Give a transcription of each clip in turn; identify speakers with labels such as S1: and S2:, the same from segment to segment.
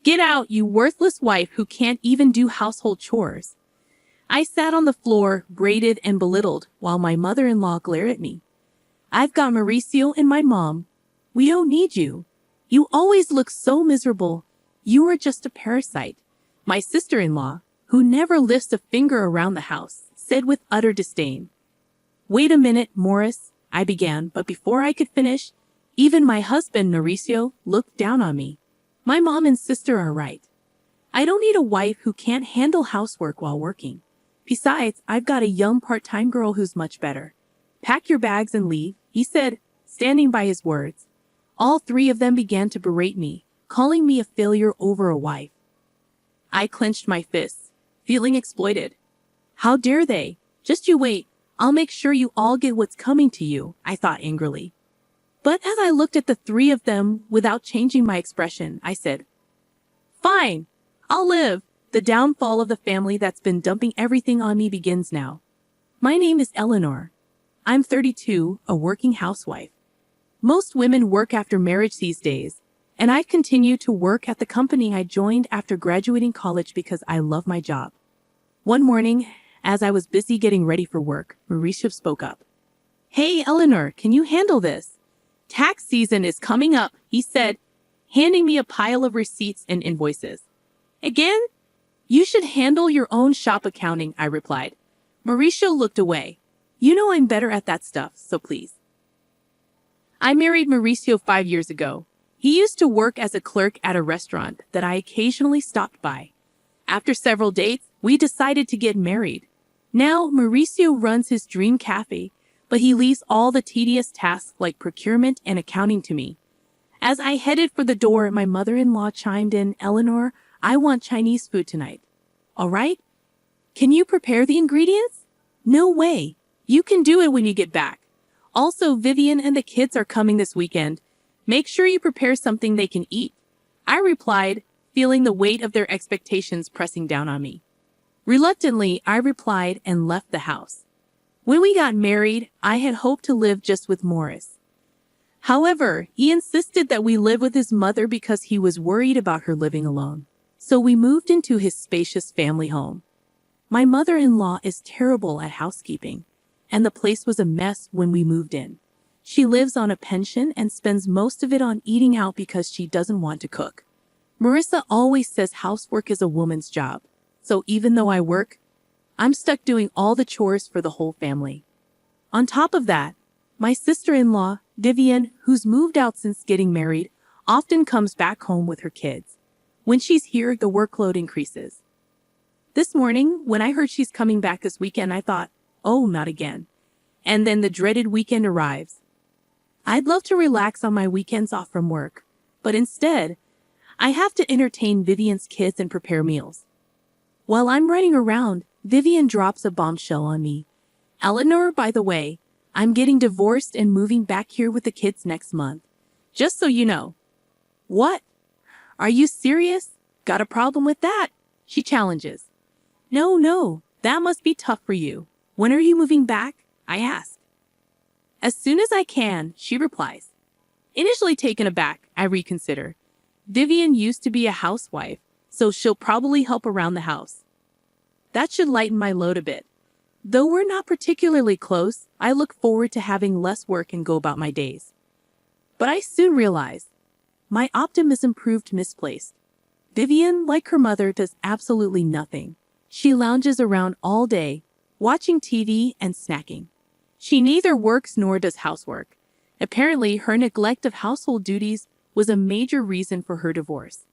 S1: Get out, you worthless wife who can't even do household chores. I sat on the floor, braided and belittled, while my mother-in-law glared at me. I've got Mauricio and my mom. We don't need you. You always look so miserable. You are just a parasite. My sister-in-law, who never lifts a finger around the house, said with utter disdain. Wait a minute, Morris, I began, but before I could finish, even my husband, Mauricio, looked down on me. My mom and sister are right. I don't need a wife who can't handle housework while working. Besides, I've got a young part-time girl who's much better. Pack your bags and leave, he said, standing by his words. All three of them began to berate me, calling me a failure over a wife. I clenched my fists, feeling exploited. How dare they? Just you wait. I'll make sure you all get what's coming to you, I thought angrily. But as I looked at the three of them without changing my expression, I said, Fine, I'll live. The downfall of the family that's been dumping everything on me begins now. My name is Eleanor. I'm 32, a working housewife. Most women work after marriage these days, and I continue to work at the company I joined after graduating college because I love my job. One morning, as I was busy getting ready for work, Mauricio spoke up. Hey, Eleanor, can you handle this? Tax season is coming up, he said, handing me a pile of receipts and invoices. Again? You should handle your own shop accounting, I replied. Mauricio looked away. You know I'm better at that stuff, so please. I married Mauricio 5 years ago. He used to work as a clerk at a restaurant that I occasionally stopped by. After several dates, we decided to get married. Now, Mauricio runs his dream cafe, but he leaves all the tedious tasks like procurement and accounting to me. As I headed for the door, my mother-in-law chimed in, Eleanor, I want Chinese food tonight. All right? Can you prepare the ingredients? No way. You can do it when you get back. Also, Vivian and the kids are coming this weekend. Make sure you prepare something they can eat. I replied, feeling the weight of their expectations pressing down on me. Reluctantly, I replied and left the house. When we got married, I had hoped to live just with Morris. However, he insisted that we live with his mother because he was worried about her living alone. So we moved into his spacious family home. My mother-in-law is terrible at housekeeping, and the place was a mess when we moved in. She lives on a pension and spends most of it on eating out because she doesn't want to cook. Marissa always says housework is a woman's job, so even though I work, I'm stuck doing all the chores for the whole family. On top of that, my sister-in-law, Vivian, who's moved out since getting married, often comes back home with her kids. When she's here, the workload increases. This morning, when I heard she's coming back this weekend, I thought, oh, not again. And then the dreaded weekend arrives. I'd love to relax on my weekends off from work, but instead, I have to entertain Vivian's kids and prepare meals. While I'm running around, Vivian drops a bombshell on me. Eleanor, by the way, I'm getting divorced and moving back here with the kids next month. Just so you know. What? Are you serious? Got a problem with that? She challenges. No, that must be tough for you. When are you moving back? I ask. As soon as I can, she replies. Initially taken aback, I reconsider. Vivian used to be a housewife, so she'll probably help around the house. That should lighten my load a bit. Though we're not particularly close, I look forward to having less work and go about my days. But I soon realized my optimism proved misplaced. Vivian, like her mother, does absolutely nothing. She lounges around all day, watching TV and snacking. She neither works nor does housework. Apparently, her neglect of household duties was a major reason for her divorce.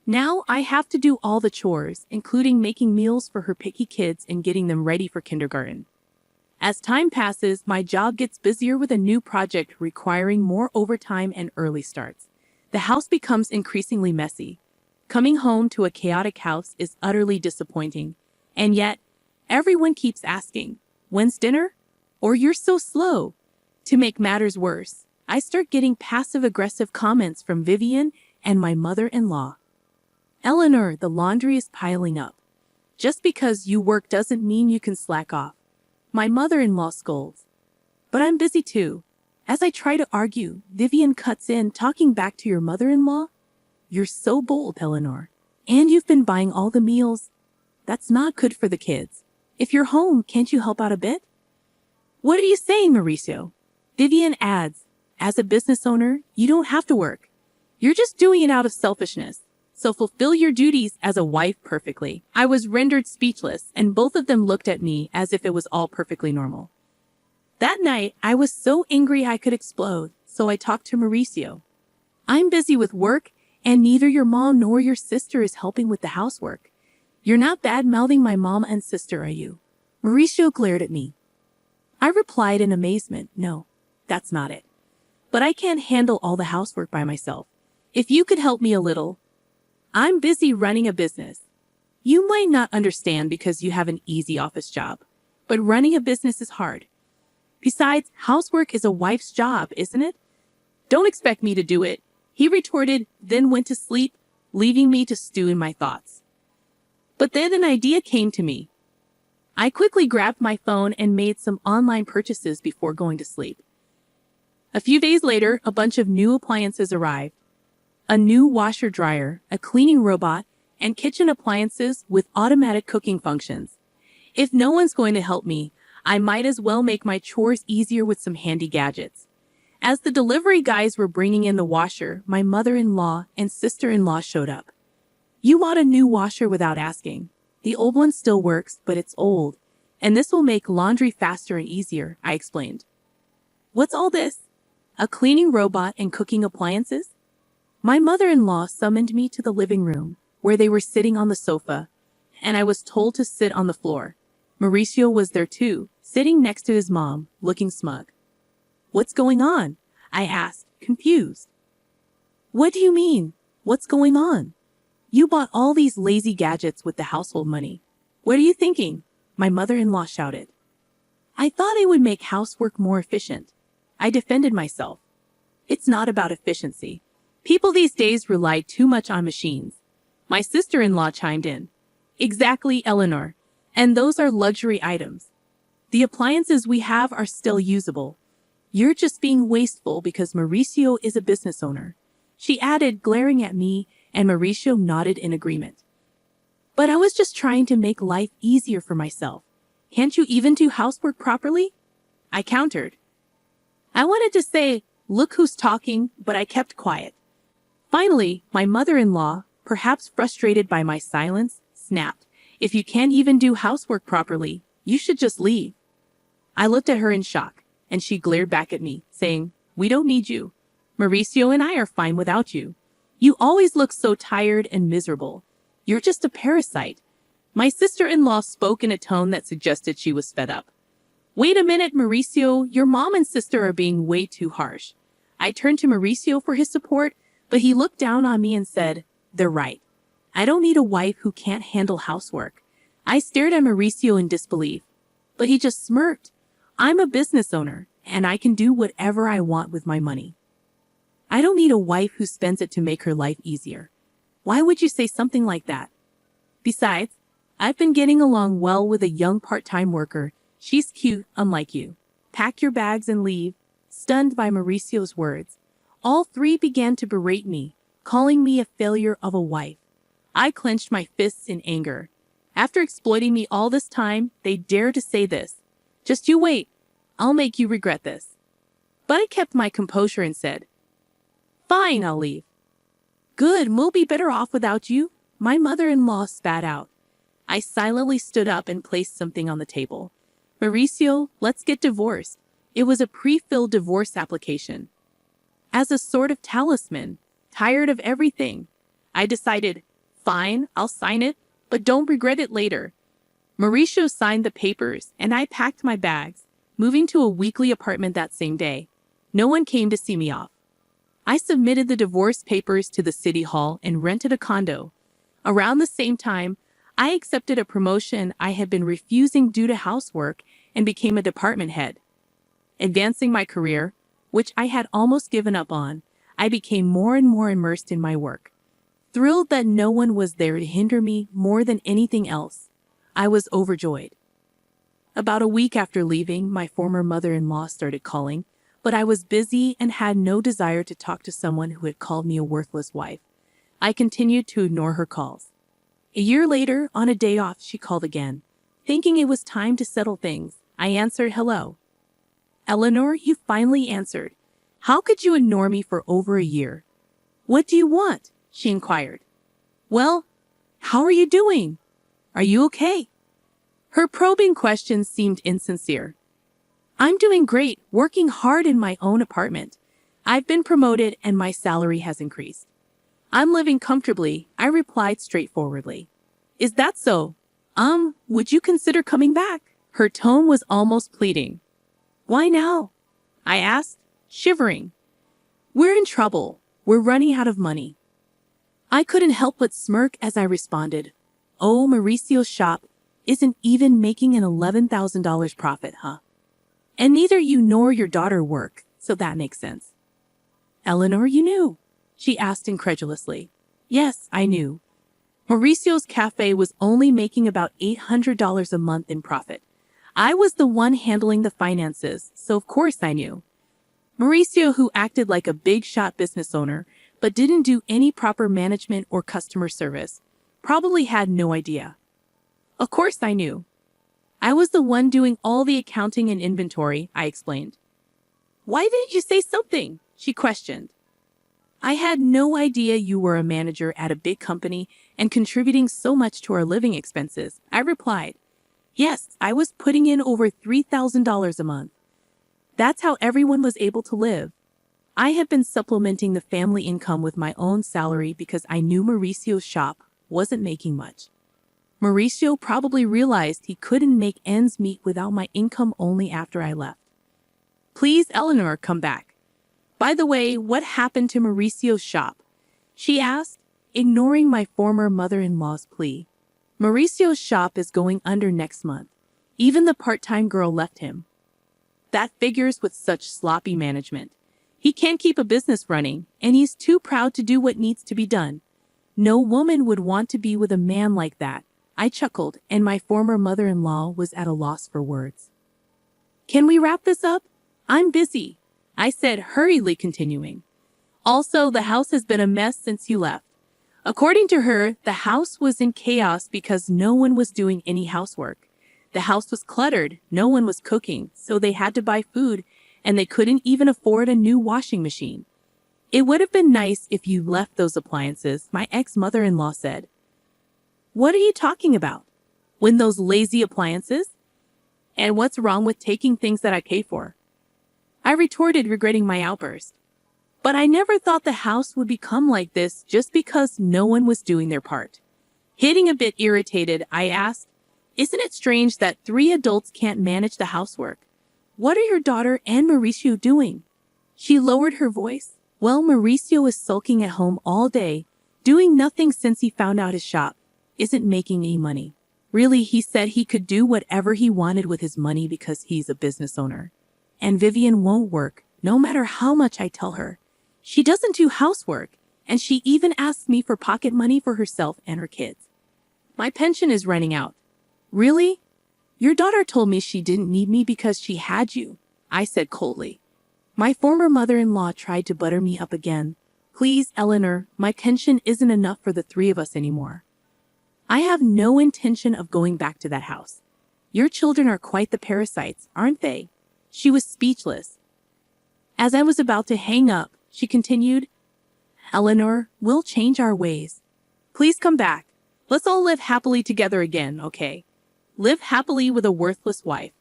S1: Now I have to do all the chores, including making meals for her picky kids and getting them ready for kindergarten. As time passes, my job gets busier with a new project requiring more overtime and early starts. The house becomes increasingly messy. Coming home to a chaotic house is utterly disappointing. And yet, everyone keeps asking, when's dinner? Or you're so slow. To make matters worse, I start getting passive-aggressive comments from Vivian and my mother-in-law. Eleanor, the laundry is piling up. Just because you work doesn't mean you can slack off. My mother-in-law scolds. But I'm busy too. As I try to argue, Vivian cuts in, talking back to your mother-in-law. You're so bold, Eleanor. And you've been buying all the meals. That's not good for the kids. If you're home, can't you help out a bit? What are you saying, Mauricio? Vivian adds, as a business owner, you don't have to work. You're just doing it out of selfishness. So fulfill your duties as a wife perfectly. I was rendered speechless, and both of them looked at me as if it was all perfectly normal. That night, I was so angry I could explode, so I talked to Mauricio. I'm busy with work, and neither your mom nor your sister is helping with the housework. You're not bad-mouthing my mom and sister, are you? Mauricio glared at me. I replied in amazement, no, that's not it. But I can't handle all the housework by myself. If you could help me a little. I'm busy running a business. You might not understand because you have an easy office job, but running a business is hard. Besides, housework is a wife's job, isn't it? Don't expect me to do it, he retorted, then went to sleep, leaving me to stew in my thoughts. But then an idea came to me. I quickly grabbed my phone and made some online purchases before going to sleep. A few days later, a bunch of new appliances arrived. A new washer-dryer, a cleaning robot, and kitchen appliances with automatic cooking functions. If no one's going to help me, I might as well make my chores easier with some handy gadgets. As the delivery guys were bringing in the washer, my mother-in-law and sister-in-law showed up. You bought a new washer without asking. The old one still works, but it's old, and this will make laundry faster and easier, I explained. What's all this? A cleaning robot and cooking appliances? My mother-in-law summoned me to the living room, where they were sitting on the sofa, and I was told to sit on the floor. Mauricio was there too, sitting next to his mom, looking smug. What's going on? I asked, confused. What do you mean? What's going on? You bought all these lazy gadgets with the household money. What are you thinking? My mother-in-law shouted. I thought it would make housework more efficient. I defended myself. It's not about efficiency. People these days rely too much on machines. My sister-in-law chimed in. Exactly, Eleanor. And those are luxury items. The appliances we have are still usable. You're just being wasteful because Mauricio is a business owner. She added, glaring at me, and Mauricio nodded in agreement. But I was just trying to make life easier for myself. Can't you even do housework properly? I countered. I wanted to say, look who's talking, but I kept quiet. Finally, my mother-in-law, perhaps frustrated by my silence, snapped, if you can't even do housework properly, you should just leave. I looked at her in shock, and she glared back at me, saying, we don't need you. Mauricio and I are fine without you. You always look so tired and miserable. You're just a parasite. My sister-in-law spoke in a tone that suggested she was fed up. Wait a minute, Mauricio, your mom and sister are being way too harsh. I turned to Mauricio for his support, but he looked down on me and said, they're right. I don't need a wife who can't handle housework. I stared at Mauricio in disbelief, but he just smirked. I'm a business owner, and I can do whatever I want with my money. I don't need a wife who spends it to make her life easier. Why would you say something like that? Besides, I've been getting along well with a young part-time worker. She's cute, unlike you. Pack your bags and leave. Stunned by Mauricio's words, all three began to berate me, calling me a failure of a wife. I clenched my fists in anger. After exploiting me all this time, they dare to say this. Just you wait. I'll make you regret this. But I kept my composure and said, fine, I'll leave. Good, we'll be better off without you, my mother-in-law spat out. I silently stood up and placed something on the table. Mauricio, let's get divorced. It was a pre-filled divorce application. As a sort of talisman, tired of everything, I decided, fine, I'll sign it, but don't regret it later. Mauricio signed the papers, and I packed my bags, moving to a weekly apartment that same day. No one came to see me off. I submitted the divorce papers to the city hall and rented a condo. Around the same time, I accepted a promotion I had been refusing due to housework and became a department head. Advancing my career, which I had almost given up on, I became more and more immersed in my work. Thrilled that no one was there to hinder me more than anything else, I was overjoyed. About a week after leaving, my former mother-in-law started calling, but I was busy and had no desire to talk to someone who had called me a worthless wife. I continued to ignore her calls. A year later, on a day off, she called again. Thinking it was time to settle things, I answered, "Hello." "Eleanor, you finally answered. How could you ignore me for over a year?" "What do you want?" she inquired. "Well, how are you doing? Are you okay?" Her probing questions seemed insincere. "I'm doing great, working hard in my own apartment. I've been promoted and my salary has increased. I'm living comfortably," I replied straightforwardly. "Is that so? Would you consider coming back?" Her tone was almost pleading. "Why now?" I asked, shivering. "We're in trouble. We're running out of money." I couldn't help but smirk as I responded, "Oh, Mauricio's shop isn't even making an $11,000 profit, huh? And neither you nor your daughter work, so that makes sense." "Eleanor, you knew?" she asked incredulously. Yes, I knew. Mauricio's cafe was only making about $800 a month in profit. I was the one handling the finances, so of course I knew. Mauricio, who acted like a big-shot business owner, but didn't do any proper management or customer service, probably had no idea. Of course I knew. I was the one doing all the accounting and inventory, I explained. "Why didn't you say something?" she questioned. "I had no idea you were a manager at a big company and contributing so much to our living expenses," I replied. "Yes, I was putting in over $3,000 a month. That's how everyone was able to live. I had been supplementing the family income with my own salary because I knew Mauricio's shop wasn't making much. Mauricio probably realized he couldn't make ends meet without my income only after I left. Please, Eleanor, come back. By the way, what happened to Mauricio's shop?" she asked, ignoring my former mother-in-law's plea. "Mauricio's shop is going under next month. Even the part-time girl left him. That figures with such sloppy management. He can't keep a business running, and he's too proud to do what needs to be done. No woman would want to be with a man like that." I chuckled, and my former mother-in-law was at a loss for words. "Can we wrap this up? I'm busy," I said, hurriedly continuing. "Also, the house has been a mess since you left." According to her, the house was in chaos because no one was doing any housework. The house was cluttered, no one was cooking, so they had to buy food, and they couldn't even afford a new washing machine. "It would have been nice if you left those appliances," my ex-mother-in-law said. "What are you talking about? When those lazy appliances? And what's wrong with taking things that I pay for?" I retorted, regretting my outburst. But I never thought the house would become like this just because no one was doing their part. Hitting a bit irritated, I asked, "Isn't it strange that 3 adults can't manage the housework? What are your daughter and Mauricio doing?" She lowered her voice. "Well, Mauricio is sulking at home all day, doing nothing since he found out his shop isn't making any money. Really, he said he could do whatever he wanted with his money because he's a business owner. And Vivian won't work, no matter how much I tell her. She doesn't do housework, and she even asks me for pocket money for herself and her kids. My pension is running out." "Really? Your daughter told me she didn't need me because she had you," I said coldly. My former mother-in-law tried to butter me up again. "Please, Eleanor, my pension isn't enough for the 3 of us anymore. I have no intention of going back to that house. Your children are quite the parasites, aren't they?" She was speechless. As I was about to hang up, she continued, "Eleanor, we'll change our ways. Please come back. Let's all live happily together again, okay? Live happily with a worthless wife."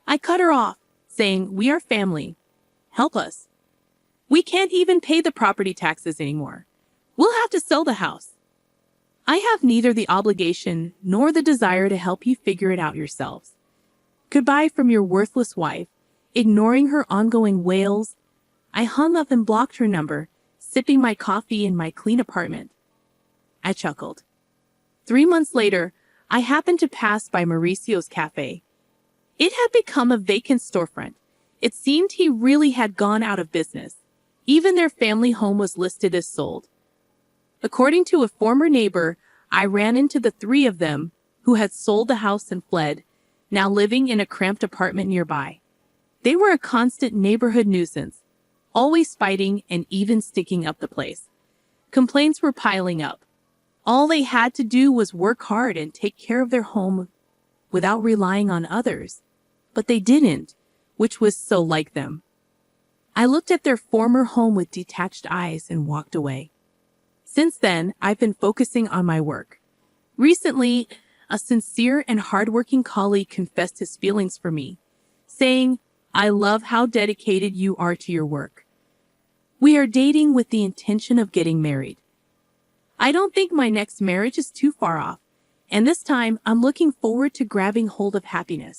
S1: I cut her off, saying, "We are family. Help us. We can't even pay the property taxes anymore. We'll have to sell the house. I have neither the obligation nor the desire to help you figure it out yourselves. Goodbye from your worthless wife." Ignoring her ongoing wails, I hung up and blocked her number, sipping my coffee in my clean apartment. I chuckled. 3 months later, I happened to pass by Mauricio's cafe. It had become a vacant storefront. It seemed he really had gone out of business. Even their family home was listed as sold. According to a former neighbor, I ran into the 3 of them, who had sold the house and fled, now living in a cramped apartment nearby. They were a constant neighborhood nuisance, always fighting and even sticking up the place. Complaints were piling up. All they had to do was work hard and take care of their home without relying on others. But they didn't, which was so like them. I looked at their former home with detached eyes and walked away. Since then, I've been focusing on my work. Recently, a sincere and hardworking colleague confessed his feelings for me, saying, "I love how dedicated you are to your work. We are dating with the intention of getting married. I don't think my next marriage is too far off, and this time I'm looking forward to grabbing hold of happiness."